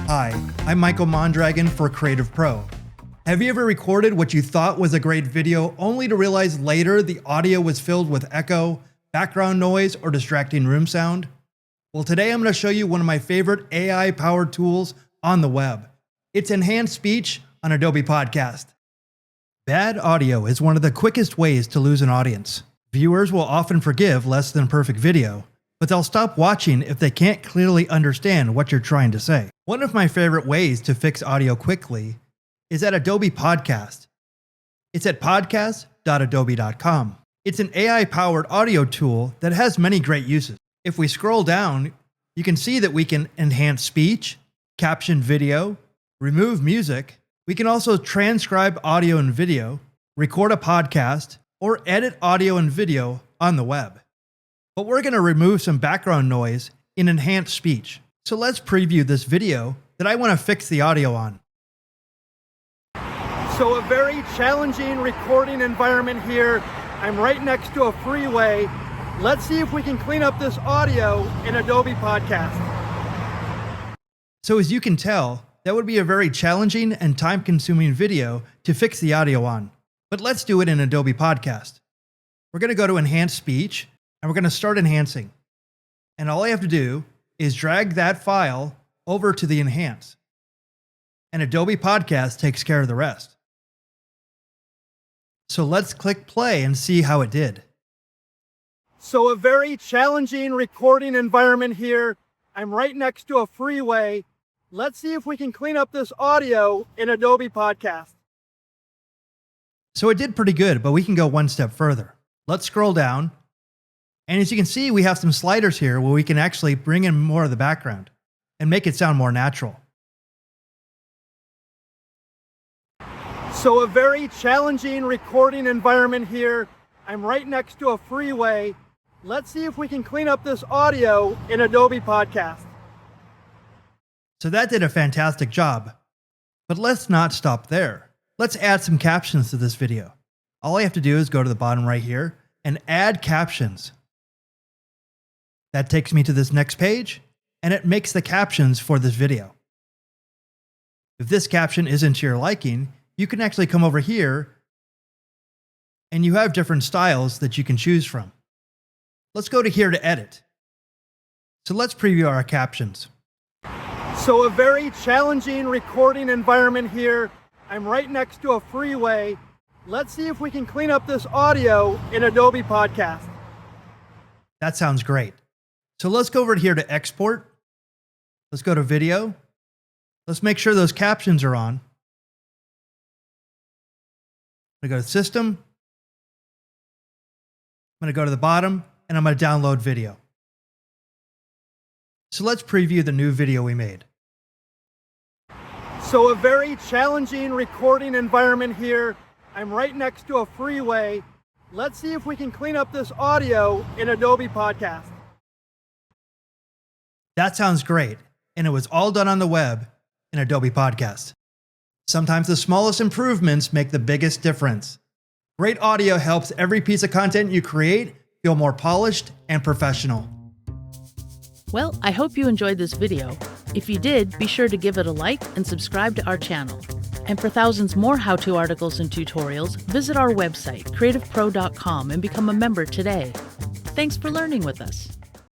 Hi, I'm Michael Mondragon for Creative Pro. Have you ever recorded what you thought was a great video only to realize later the audio was filled with echo, background noise, or distracting room sound? Well, today I'm going to show you one of my favorite AI-powered tools on the web. It's Enhanced Speech on Adobe Podcast. Bad audio is one of the quickest ways to lose an audience. Viewers will often forgive less than perfect video, but they'll stop watching if they can't clearly understand what you're trying to say. One of my favorite ways to fix audio quickly is at Adobe Podcast. It's at podcast.adobe.com. It's an AI-powered audio tool that has many great uses. If we scroll down, you can see that we can enhance speech, caption video, remove music. We can also transcribe audio and video, record a podcast, or edit audio and video on the web. But we're going to remove some background noise in Enhanced Speech. So let's preview this video that I want to fix the audio on. So a very challenging recording environment here. I'm right next to a freeway. Let's see if we can clean up this audio in Adobe Podcast. So as you can tell, that would be a very challenging and time-consuming video to fix the audio on. But let's do it in Adobe Podcast. We're going to go to Enhanced Speech, and we're going to start enhancing. And all I have to do is drag that file over to the Enhance. And Adobe Podcast takes care of the rest. So let's click play and see how it did. So a very challenging recording environment here. I'm right next to a freeway. Let's see if we can clean up this audio in Adobe Podcast. So it did pretty good, but we can go one step further. Let's scroll down. And as you can see, we have some sliders here where we can actually bring in more of the background and make it sound more natural. So a very challenging recording environment here. I'm right next to a freeway. Let's see if we can clean up this audio in Adobe Podcast. So that did a fantastic job. But let's not stop there. Let's add some captions to this video. All I have to do is go to the bottom right here and add captions. That takes me to this next page, and it makes the captions for this video. If this caption isn't to your liking, you can actually come over here, and you have different styles that you can choose from. Let's go to here to edit. So let's preview our captions. So a very challenging recording environment here. I'm right next to a freeway. Let's see if we can clean up this audio in Adobe Podcast. That sounds great. So let's go over here to export. Let's go to video. Let's make sure those captions are on. I'm going to go to system. I'm going to go to the bottom and I'm going to download video. So let's preview the new video we made. So a very challenging recording environment here. I'm right next to a freeway. Let's see if we can clean up this audio in Adobe Podcast. That sounds great, and it was all done on the web in Adobe Podcast. Sometimes the smallest improvements make the biggest difference. Great audio helps every piece of content you create feel more polished and professional. Well, I hope you enjoyed this video. If you did, be sure to give it a like and subscribe to our channel. And for thousands more how-to articles and tutorials, visit our website, creativepro.com, and become a member today. Thanks for learning with us.